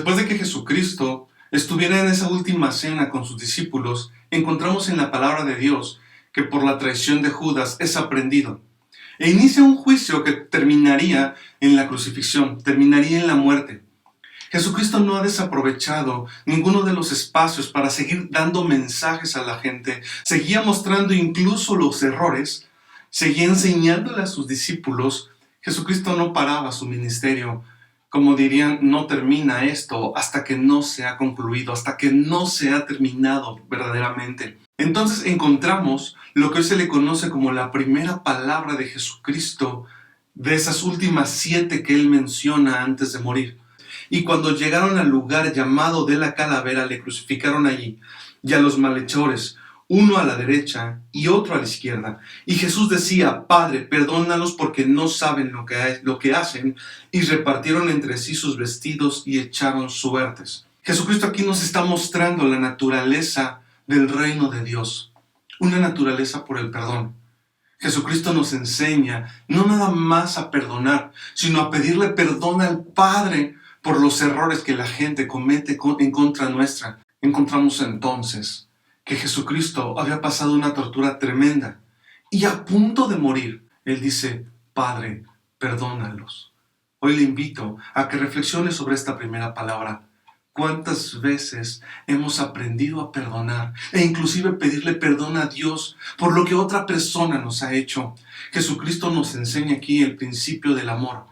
Después de que Jesucristo estuviera en esa última cena con sus discípulos, encontramos en la palabra de Dios que por la traición de Judas es aprehendido e inicia un juicio que terminaría en la crucifixión, terminaría en la muerte. Jesucristo no ha desaprovechado ninguno de los espacios para seguir dando mensajes a la gente, seguía mostrando incluso los errores, seguía enseñándole a sus discípulos. Jesucristo no paraba su ministerio. Como dirían, no termina esto hasta que no se ha concluido, hasta que no se ha terminado verdaderamente. Entonces encontramos lo que hoy se le conoce como la primera palabra de Jesucristo, de esas últimas 7 que él menciona antes de morir. Y cuando llegaron al lugar llamado de la calavera, le crucificaron allí, y a los malhechores, uno a la derecha y otro a la izquierda. Y Jesús decía: Padre, perdónalos porque no saben lo que hacen. Y repartieron entre sí sus vestidos y echaron suertes. Jesucristo aquí nos está mostrando la naturaleza del reino de Dios, una naturaleza por el perdón. Jesucristo nos enseña no nada más a perdonar, sino a pedirle perdón al Padre por los errores que la gente comete en contra nuestra. Encontramos entonces que Jesucristo había pasado una tortura tremenda y a punto de morir, Él dice: Padre, perdónalos. Hoy le invito a que reflexione sobre esta primera palabra. ¿Cuántas veces hemos aprendido a perdonar e inclusive pedirle perdón a Dios por lo que otra persona nos ha hecho? Jesucristo nos enseña aquí el principio del amor.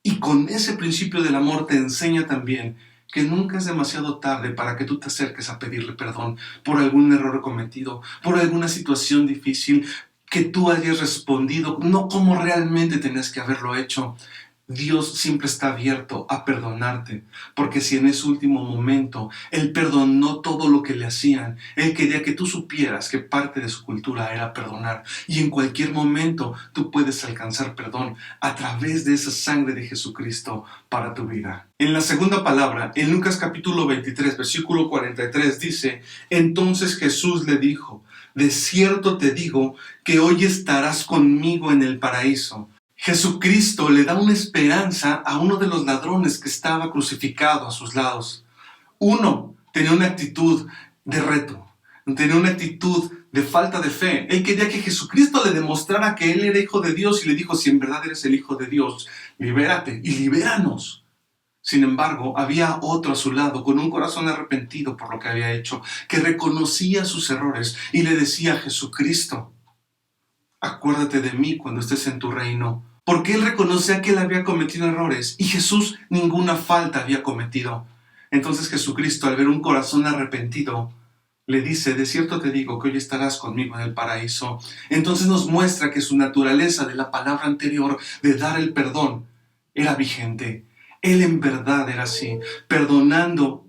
Y con ese principio del amor te enseña también que nunca es demasiado tarde para que tú te acerques a pedirle perdón por algún error cometido, por alguna situación difícil, que tú hayas respondido no como realmente tenías que haberlo hecho. Dios siempre está abierto a perdonarte, porque si en ese último momento Él perdonó todo lo que le hacían, Él quería que tú supieras que parte de su cultura era perdonar, y en cualquier momento tú puedes alcanzar perdón a través de esa sangre de Jesucristo para tu vida. En la segunda palabra, en Lucas capítulo 23, versículo 43 dice: Entonces Jesús le dijo: De cierto te digo que hoy estarás conmigo en el paraíso. Jesucristo le da una esperanza a uno de los ladrones que estaba crucificado a sus lados. Uno tenía una actitud de reto, tenía una actitud de falta de fe. Él quería que Jesucristo le demostrara que Él era hijo de Dios y le dijo: si en verdad eres el hijo de Dios, libérate y libéranos. Sin embargo, había otro a su lado con un corazón arrepentido por lo que había hecho, que reconocía sus errores y le decía a Jesucristo: acuérdate de mí cuando estés en tu reino. Porque él reconocía que él había cometido errores y Jesús ninguna falta había cometido. Entonces Jesucristo, al ver un corazón arrepentido, le dice: de cierto te digo que hoy estarás conmigo en el paraíso. Entonces nos muestra que su naturaleza de la palabra anterior de dar el perdón era vigente. Él en verdad era así, perdonando,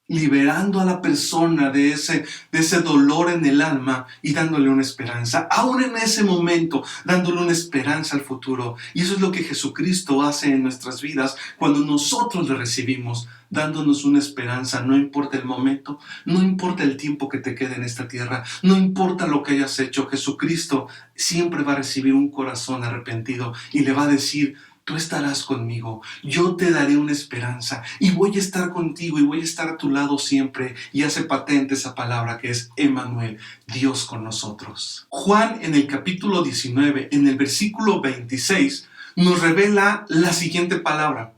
liberando a la persona de ese dolor en el alma y dándole una esperanza, aún en ese momento, dándole una esperanza al futuro. Y eso es lo que Jesucristo hace en nuestras vidas cuando nosotros le recibimos, dándonos una esperanza. No importa el momento, no importa el tiempo que te quede en esta tierra, no importa lo que hayas hecho, Jesucristo siempre va a recibir un corazón arrepentido y le va a decir: tú estarás conmigo, yo te daré una esperanza y voy a estar contigo y voy a estar a tu lado siempre. Y hace patente esa palabra que es Emmanuel, Dios con nosotros. Juan en el capítulo 19, en el versículo 26, nos revela la siguiente palabra.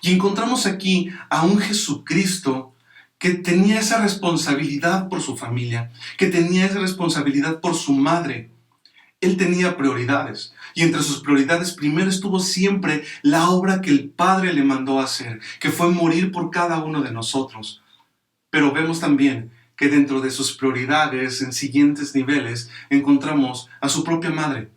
Y encontramos aquí a un Jesucristo que tenía esa responsabilidad por su familia, que tenía esa responsabilidad por su madre. Él tenía prioridades, y entre sus prioridades primero estuvo siempre la obra que el Padre le mandó a hacer, que fue morir por cada uno de nosotros. Pero vemos también que dentro de sus prioridades, en siguientes niveles, encontramos a su propia madre.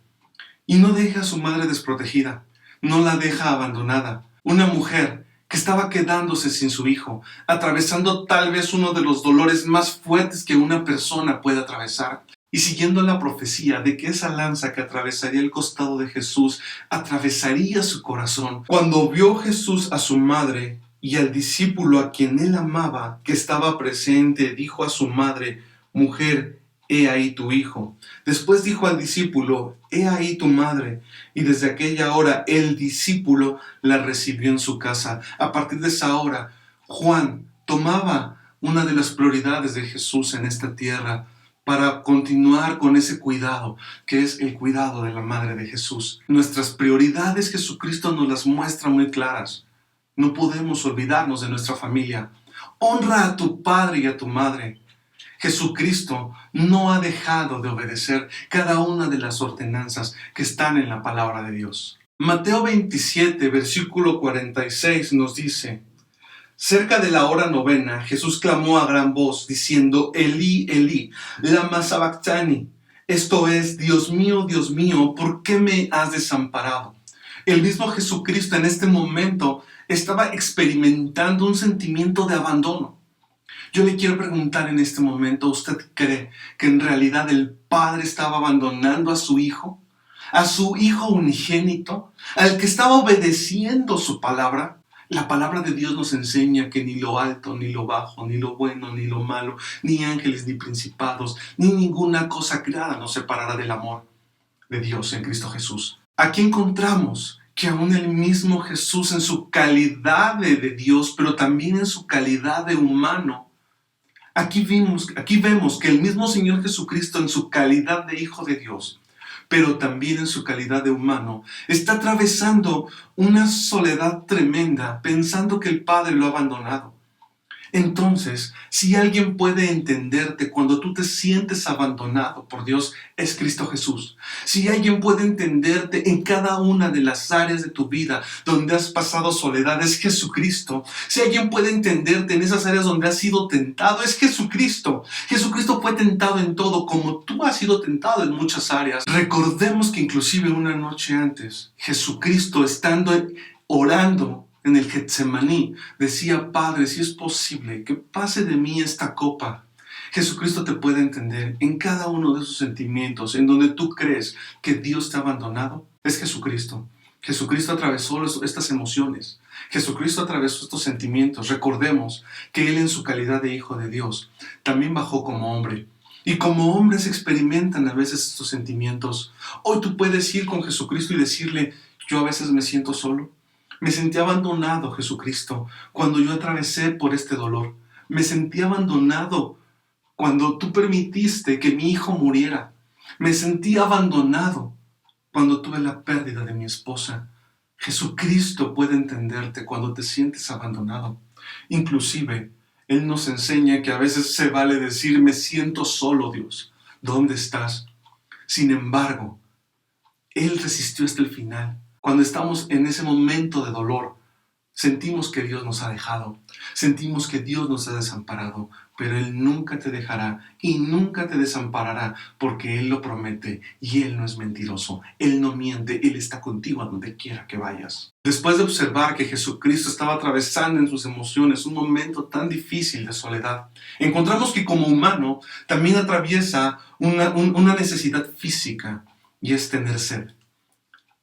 Y no deja a su madre desprotegida, no la deja abandonada. Una mujer que estaba quedándose sin su hijo, atravesando tal vez uno de los dolores más fuertes que una persona puede atravesar. Y siguiendo la profecía de que esa lanza que atravesaría el costado de Jesús atravesaría su corazón, cuando vio Jesús a su madre y al discípulo a quien él amaba que estaba presente, dijo a su madre: mujer, he ahí tu hijo. Después dijo al discípulo: he ahí tu madre. Y desde aquella hora el discípulo la recibió en su casa. A partir de esa hora, Juan tomaba una de las prioridades de Jesús en esta tierra para continuar con ese cuidado, que es el cuidado de la madre de Jesús. Nuestras prioridades Jesucristo nos las muestra muy claras. No podemos olvidarnos de nuestra familia. Honra a tu padre y a tu madre. Jesucristo no ha dejado de obedecer cada una de las ordenanzas que están en la palabra de Dios. Mateo 27, versículo 46 nos dice: cerca de la hora novena, Jesús clamó a gran voz, diciendo: Elí, Elí, lama sabactani. Esto es: Dios mío, ¿por qué me has desamparado? El mismo Jesucristo en este momento estaba experimentando un sentimiento de abandono. Yo le quiero preguntar en este momento, ¿usted cree que en realidad el Padre estaba abandonando a su Hijo unigénito, al que estaba obedeciendo su palabra? La palabra de Dios nos enseña que ni lo alto, ni lo bajo, ni lo bueno, ni lo malo, ni ángeles, ni principados, ni ninguna cosa creada nos separará del amor de Dios en Cristo Jesús. Aquí encontramos que aún el mismo Jesús, en su calidad de Dios, pero también en su calidad de humano, aquí vemos que el mismo Señor Jesucristo, en su calidad de Hijo de Dios, pero también en su calidad de humano, está atravesando una soledad tremenda, pensando que el Padre lo ha abandonado. Entonces, si alguien puede entenderte cuando tú te sientes abandonado por Dios, es Cristo Jesús. Si alguien puede entenderte en cada una de las áreas de tu vida donde has pasado soledad, es Jesucristo. Si alguien puede entenderte en esas áreas donde has sido tentado, es Jesucristo. Jesucristo fue tentado en todo, como tú has sido tentado en muchas áreas. Recordemos que inclusive una noche antes, Jesucristo, estando orando en el Getsemaní, decía: Padre, si es posible, que pase de mí esta copa. Jesucristo te puede entender en cada uno de esos sentimientos, en donde tú crees que Dios te ha abandonado. Es Jesucristo. Jesucristo atravesó estas emociones. Jesucristo atravesó estos sentimientos. Recordemos que Él, en su calidad de Hijo de Dios, también bajó como hombre. Y como hombres experimentan a veces estos sentimientos. Hoy tú puedes ir con Jesucristo y decirle: yo a veces me siento solo. Me sentí abandonado, Jesucristo, cuando yo atravesé por este dolor. Me sentí abandonado cuando tú permitiste que mi hijo muriera. Me sentí abandonado cuando tuve la pérdida de mi esposa. Jesucristo puede entenderte cuando te sientes abandonado. Inclusive, Él nos enseña que a veces se vale decir: me siento solo, Dios. ¿Dónde estás? Sin embargo, Él resistió hasta el final. Cuando estamos en ese momento de dolor, sentimos que Dios nos ha dejado, sentimos que Dios nos ha desamparado, pero Él nunca te dejará y nunca te desamparará, porque Él lo promete y Él no es mentiroso, Él no miente, Él está contigo a donde quiera que vayas. Después de observar que Jesucristo estaba atravesando en sus emociones un momento tan difícil de soledad, encontramos que como humano también atraviesa una necesidad física, y es tener sed.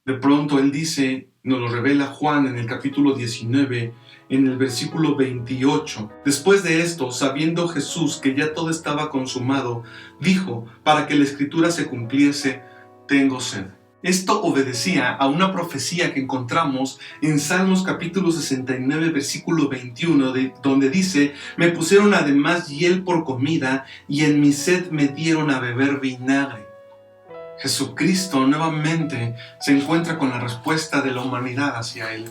De pronto Él dice, nos lo revela Juan en el capítulo 19, en el versículo 28. Después de esto, sabiendo Jesús que ya todo estaba consumado, dijo, para que la escritura se cumpliese: tengo sed. Esto obedecía a una profecía que encontramos en Salmos capítulo 69, versículo 21, donde dice: me pusieron además hiel por comida, y en mi sed me dieron a beber vinagre. Jesucristo nuevamente se encuentra con la respuesta de la humanidad hacia Él.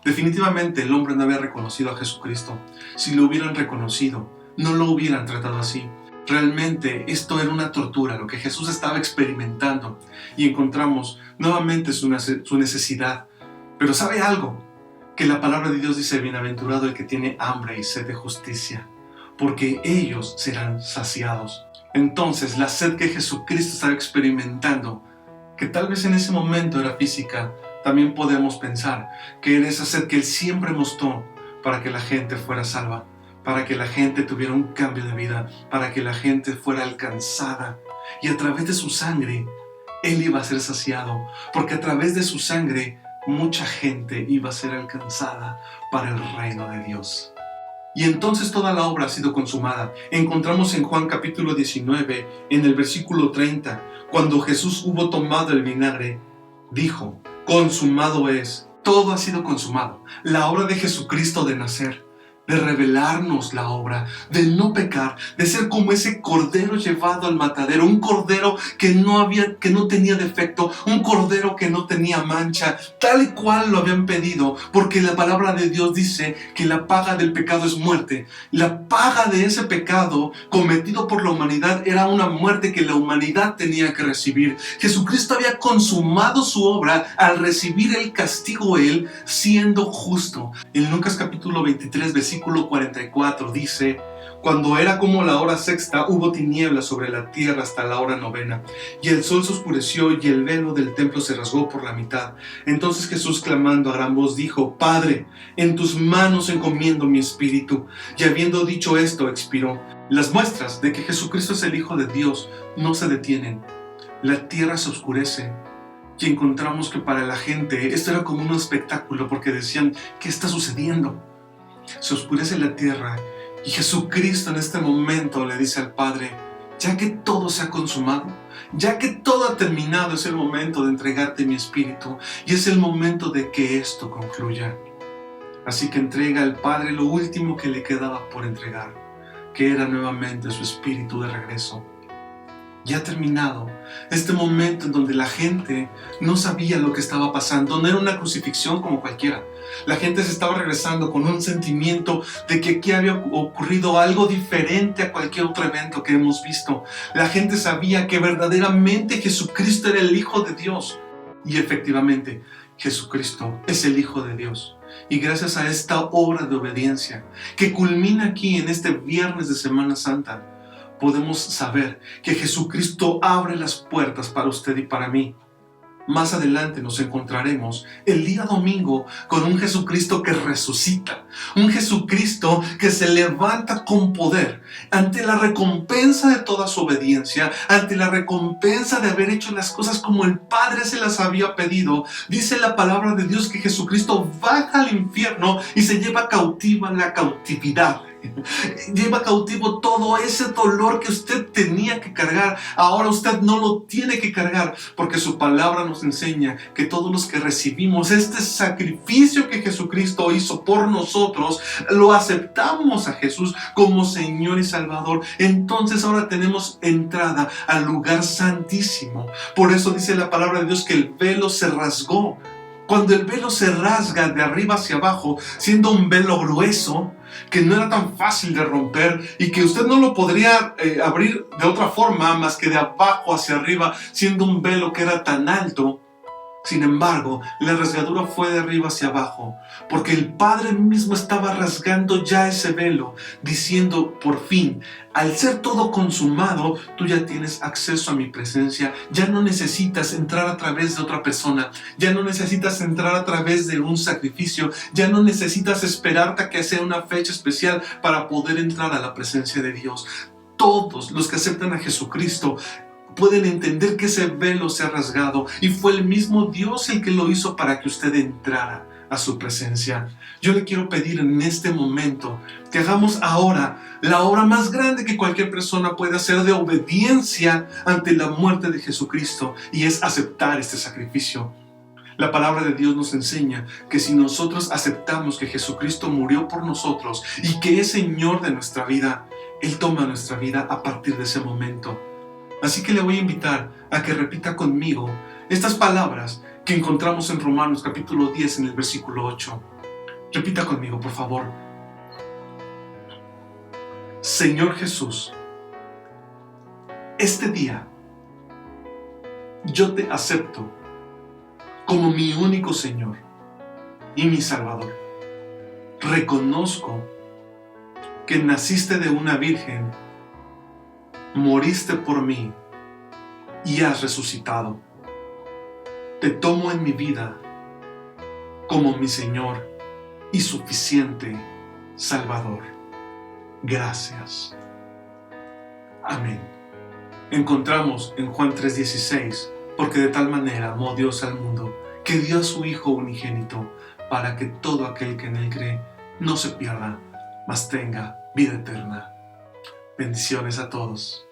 Definitivamente el hombre no había reconocido a Jesucristo. Si lo hubieran reconocido, no lo hubieran tratado así. Realmente esto era una tortura, lo que Jesús estaba experimentando, y encontramos nuevamente su necesidad. Pero ¿sabe algo? Que la palabra de Dios dice: bienaventurado el que tiene hambre y sed de justicia, porque ellos serán saciados. Entonces, la sed que Jesucristo estaba experimentando, que tal vez en ese momento era física, también podemos pensar que era esa sed que Él siempre mostró para que la gente fuera salva, para que la gente tuviera un cambio de vida, para que la gente fuera alcanzada. Y a través de su sangre, Él iba a ser saciado, porque a través de su sangre, mucha gente iba a ser alcanzada para el reino de Dios. Y entonces toda la obra ha sido consumada. Encontramos en Juan capítulo 19, en el versículo 30, cuando Jesús hubo tomado el vinagre, dijo: consumado es. Todo ha sido consumado. La obra de Jesucristo de nacer, de revelarnos la obra, de no pecar, de ser como ese cordero llevado al matadero, un cordero que no tenía defecto, un cordero que no tenía mancha, tal y cual lo habían pedido, porque la palabra de Dios dice que la paga del pecado es muerte. La paga de ese pecado cometido por la humanidad era una muerte que la humanidad tenía que recibir. Jesucristo había consumado su obra al recibir el castigo él, siendo justo. En Lucas capítulo 23, versículo 44 dice: cuando era como la hora sexta, hubo tinieblas sobre la tierra hasta la hora novena, y el sol se oscureció y el velo del templo se rasgó por la mitad. Entonces Jesús, clamando a gran voz, dijo: Padre, en tus manos encomiendo mi espíritu. Y habiendo dicho esto, expiró. Las muestras de que Jesucristo es el Hijo de Dios no se detienen. La tierra se oscurece. Y encontramos que para la gente esto era como un espectáculo, porque decían: ¿qué está sucediendo? Se oscurece la tierra y Jesucristo en este momento le dice al Padre: ya que todo se ha consumado, ya que todo ha terminado, es el momento de entregarte mi espíritu y es el momento de que esto concluya. Así que entrega al Padre lo último que le quedaba por entregar, que era nuevamente su espíritu de regreso. Ya ha terminado este momento en donde la gente no sabía lo que estaba pasando. No era una crucifixión como cualquiera. La gente se estaba regresando con un sentimiento de que aquí había ocurrido algo diferente a cualquier otro evento que hemos visto. La gente sabía que verdaderamente Jesucristo era el Hijo de Dios. Y efectivamente, Jesucristo es el Hijo de Dios. Y gracias a esta obra de obediencia que culmina aquí en este viernes de Semana Santa, podemos saber que Jesucristo abre las puertas para usted y para mí. Más adelante nos encontraremos el día domingo con un Jesucristo que resucita, un Jesucristo que se levanta con poder ante la recompensa de toda su obediencia, ante la recompensa de haber hecho las cosas como el Padre se las había pedido. Dice la palabra de Dios que Jesucristo baja al infierno y se lleva cautiva la cautividad. Lleva cautivo todo ese dolor que usted tenía que cargar. Ahora usted no lo tiene que cargar, porque su palabra nos enseña que todos los que recibimos este sacrificio que Jesucristo hizo por nosotros, lo aceptamos a Jesús como Señor y Salvador. Entonces ahora tenemos entrada al lugar santísimo. Por eso dice la palabra de Dios que el velo se rasgó. Cuando el velo se rasga de arriba hacia abajo, siendo un velo grueso, que no era tan fácil de romper y que usted no lo podría abrir de otra forma más que de abajo hacia arriba, siendo un velo que era tan alto. Sin embargo, la rasgadura fue de arriba hacia abajo, porque el Padre mismo estaba rasgando ya ese velo, diciendo: por fin, al ser todo consumado, tú ya tienes acceso a mi presencia. Ya no necesitas entrar a través de otra persona, ya no necesitas entrar a través de un sacrificio, ya no necesitas esperarte a que sea una fecha especial para poder entrar a la presencia de Dios. Todos los que aceptan a Jesucristo pueden entender que ese velo se ha rasgado y fue el mismo Dios el que lo hizo para que usted entrara a su presencia. Yo le quiero pedir en este momento que hagamos ahora la obra más grande que cualquier persona puede hacer de obediencia ante la muerte de Jesucristo, y es aceptar este sacrificio. La palabra de Dios nos enseña que si nosotros aceptamos que Jesucristo murió por nosotros y que es Señor de nuestra vida, Él toma nuestra vida a partir de ese momento. Así que le voy a invitar a que repita conmigo estas palabras que encontramos en Romanos capítulo 10 en el versículo 8. Repita conmigo, por favor. Señor Jesús, este día yo te acepto como mi único Señor y mi Salvador. Reconozco que naciste de una virgen, moriste por mí y has resucitado. Te tomo en mi vida como mi Señor y suficiente Salvador. Gracias. Amén. Encontramos en Juan 3:16, porque de tal manera amó Dios al mundo, que dio a su Hijo unigénito, para que todo aquel que en Él cree no se pierda, mas tenga vida eterna. Bendiciones a todos.